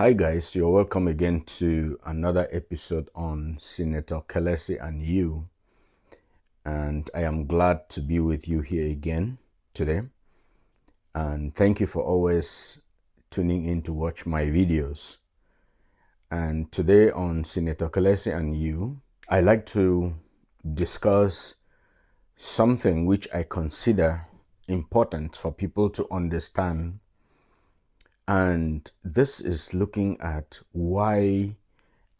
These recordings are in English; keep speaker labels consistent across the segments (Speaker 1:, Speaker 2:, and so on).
Speaker 1: Hi guys, you're welcome again to another episode on Senator Kelesi and you. And I am glad to be with you here again today. And thank you for always tuning in to watch my videos. And today on Senator Kelesi and you, I like to discuss something which I consider important for people to understand. And this is looking at why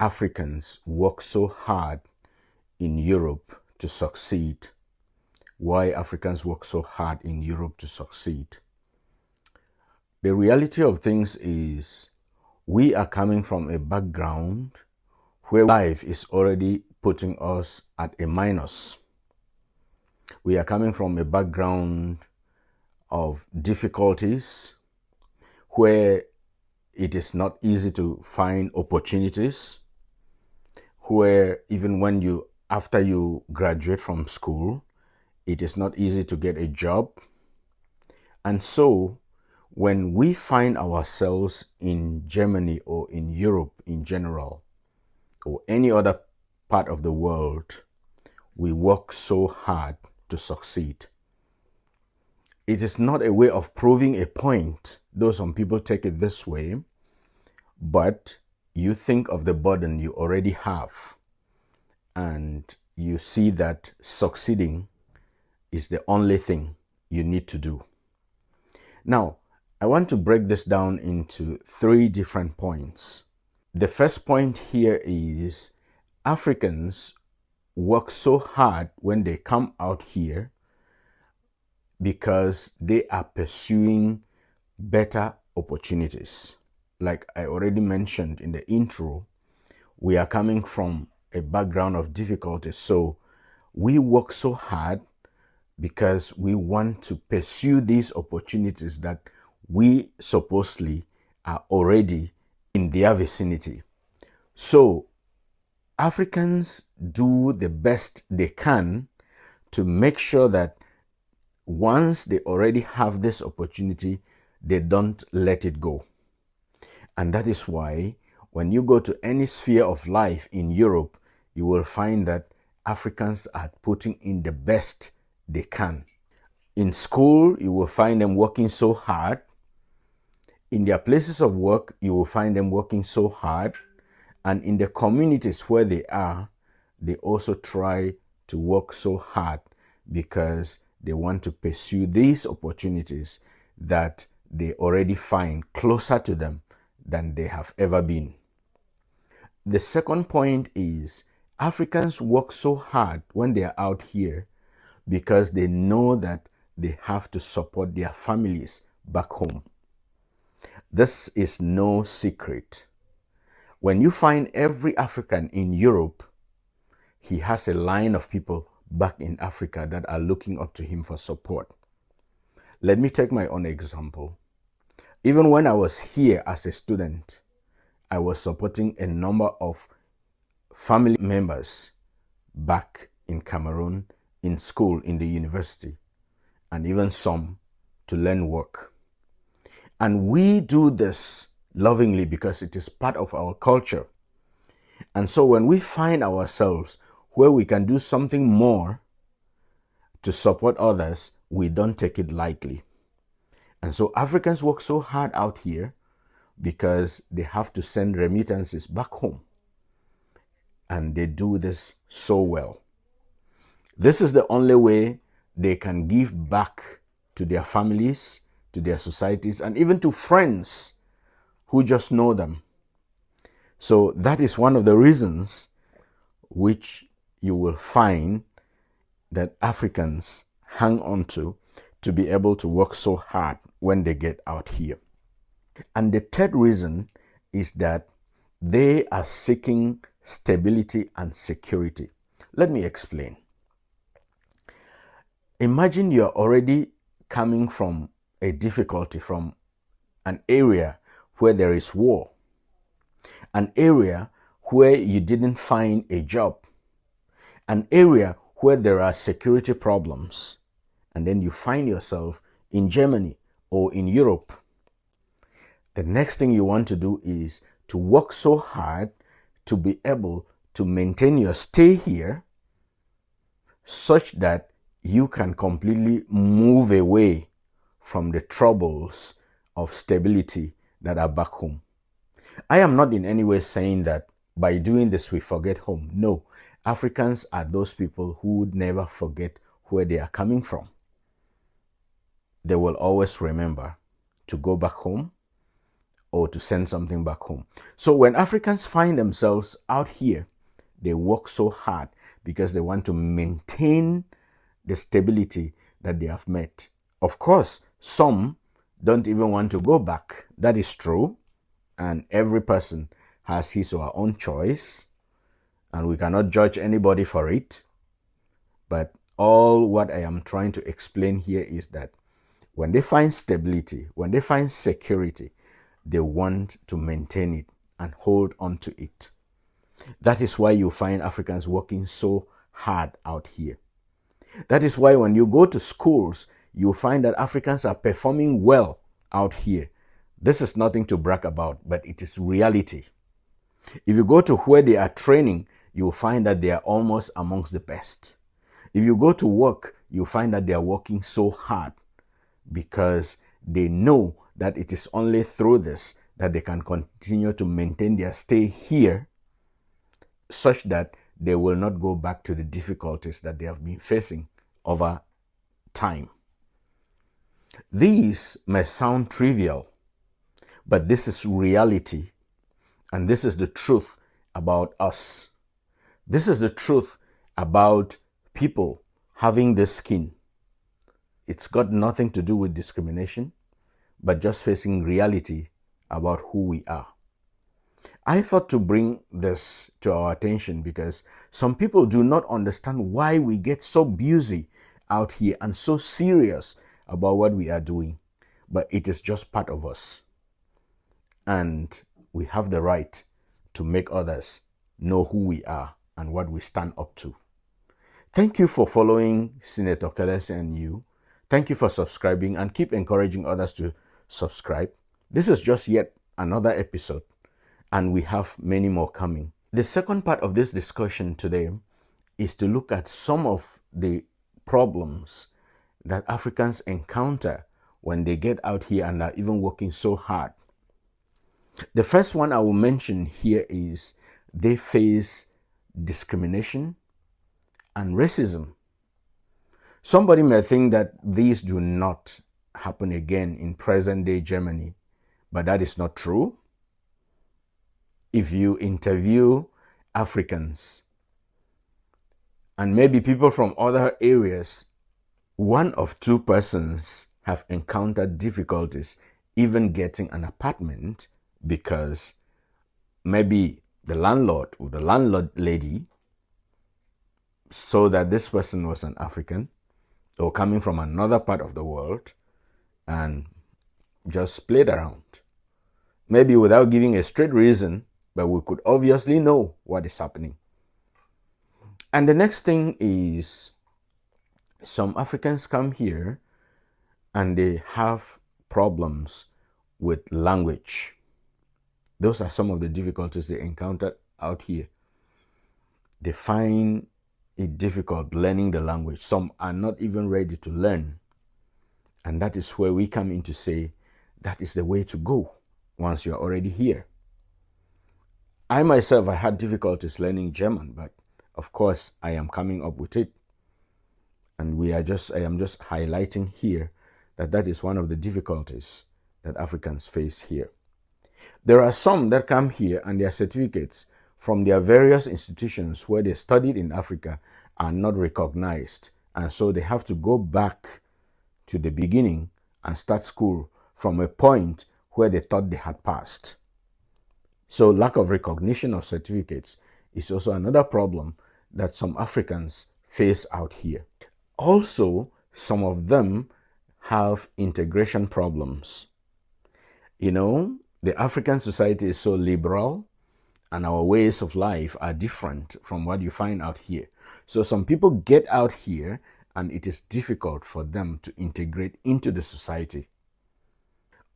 Speaker 1: Africans work so hard in Europe to succeed. Why Africans work so hard in Europe to succeed. The reality of things is we are coming from a background where life is already putting us at a minus. We are coming from a background of difficulties where it is not easy to find opportunities, where even when after you graduate from school, it is not easy to get a job. And so when we find ourselves in Germany or in Europe in general, or any other part of the world, we work so hard to succeed. It is not a way of proving a point, though some people take it this way, but you think of the burden you already have and you see that succeeding is the only thing you need to do. Now, I want to break this down into 3 different points. The first point here is Africans work so hard when they come out here because they are pursuing better opportunities. Like I already mentioned in the intro, we are coming from a background of difficulties. So we work so hard because we want to pursue these opportunities that we supposedly are already in their vicinity. So Africans do the best they can to make sure that once they already have this opportunity, they don't let it go. And that is why when you go to any sphere of life in Europe, you will find that Africans are putting in the best they can. In school, you will find them working so hard. In their places of work, you will find them working so hard. And in the communities where they are, they also try to work so hard because they want to pursue these opportunities that they already find closer to them than they have ever been. The second point is Africans work so hard when they are out here because they know that they have to support their families back home. This is no secret. When you find every African in Europe, he has a line of people back in Africa that are looking up to him for support. Let me take my own example. Even when I was here as a student, I was supporting a number of family members back in Cameroon, in school, in the university, and even some to learn work. And we do this lovingly because it is part of our culture. And so when we find ourselves where we can do something more to support others, we don't take it lightly. And so Africans work so hard out here because they have to send remittances back home. And they do this so well. This is the only way they can give back to their families, to their societies, and even to friends who just know them. So that is one of the reasons which you will find that Africans hang on to be able to work so hard when they get out here. And the third reason is that they are seeking stability and security. Let me explain. Imagine you're already coming from a difficulty, from an area where there is war, an area where you didn't find a job, an area where there are security problems, and then you find yourself in Germany or in Europe. The next thing you want to do is to work so hard to be able to maintain your stay here such that you can completely move away from the troubles of stability that are back home. I am not in any way saying that by doing this we forget home. No, Africans are those people who would never forget where they are coming from. They will always remember to go back home or to send something back home. So when Africans find themselves out here, they work so hard because they want to maintain the stability that they have met. Of course, some don't even want to go back. That is true. And every person has his or her own choice. And we cannot judge anybody for it. But all what I am trying to explain here is that when they find stability, when they find security, they want to maintain it and hold on to it. That is why you find Africans working so hard out here. That is why when you go to schools, you find that Africans are performing well out here. This is nothing to brag about, but it is reality. If you go to where they are training, you'll find that they are almost amongst the best. If you go to work, you find that they are working so hard because they know that it is only through this that they can continue to maintain their stay here such that they will not go back to the difficulties that they have been facing over time. These may sound trivial, but this is reality, and this is the truth about us. This is the truth about people having this skin. It's got nothing to do with discrimination, but just facing reality about who we are. I thought to bring this to our attention because some people do not understand why we get so busy out here and so serious about what we are doing. But it is just part of us. And we have the right to make others know who we are and what we stand up to. Thank you for following Senator Kelesi and you. Thank you for subscribing and keep encouraging others to subscribe. This is just yet another episode, and we have many more coming. The second part of this discussion today is to look at some of the problems that Africans encounter when they get out here and are even working so hard. The first one I will mention here is they face discrimination and racism. Somebody may think that these do not happen again in present-day Germany, but that is not true. If you interview Africans and maybe people from other areas, one of two persons have encountered difficulties even getting an apartment because maybe the landlord or the landlord lady saw that this person was an African or coming from another part of the world and just played around. Maybe without giving a straight reason, but we could obviously know what is happening. And the next thing is some Africans come here and they have problems with language. Those are some of the difficulties they encounter out here. They find it difficult learning the language. Some are not even ready to learn. And that is where we come in to say that is the way to go once you are already here. I myself, I had difficulties learning German, but of course I am coming up with it. And I am just highlighting here that is one of the difficulties that Africans face here. There are some that come here and their certificates from their various institutions where they studied in Africa are not recognized. And so they have to go back to the beginning and start school from a point where they thought they had passed. So lack of recognition of certificates is also another problem that some Africans face out here. Also, some of them have integration problems. You know, the African society is so liberal and our ways of life are different from what you find out here. So some people get out here and it is difficult for them to integrate into the society.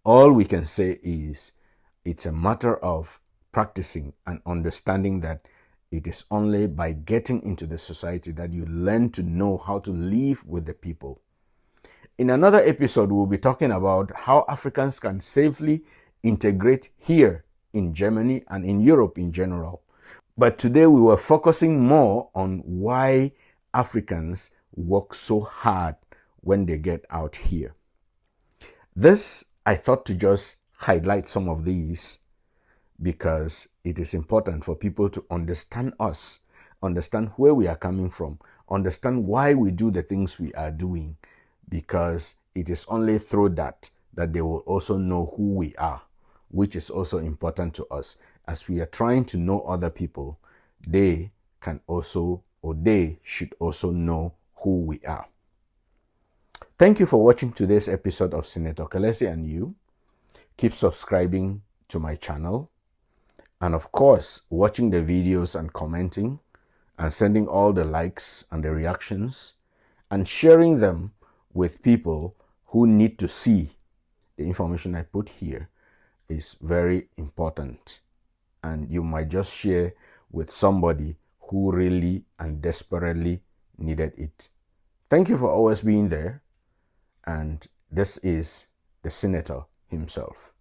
Speaker 1: All we can say is it's a matter of practicing and understanding that it is only by getting into the society that you learn to know how to live with the people. In another episode, we'll be talking about how Africans can safely integrate here in Germany and in Europe in general. But today we were focusing more on why Africans work so hard when they get out here. This, I thought to just highlight some of these because it is important for people to understand us, understand where we are coming from, understand why we do the things we are doing, because it is only through that they will also know who we are, which is also important to us. As we are trying to know other people, they can also, or they should also know who we are. Thank you for watching today's episode of Senator Kelesi and You. Keep subscribing to my channel. And of course, watching the videos and commenting and sending all the likes and the reactions and sharing them with people who need to see the information I put here is very important. And you might just share with somebody who really and desperately needed it. Thank you for always being there. And this is the Senator himself.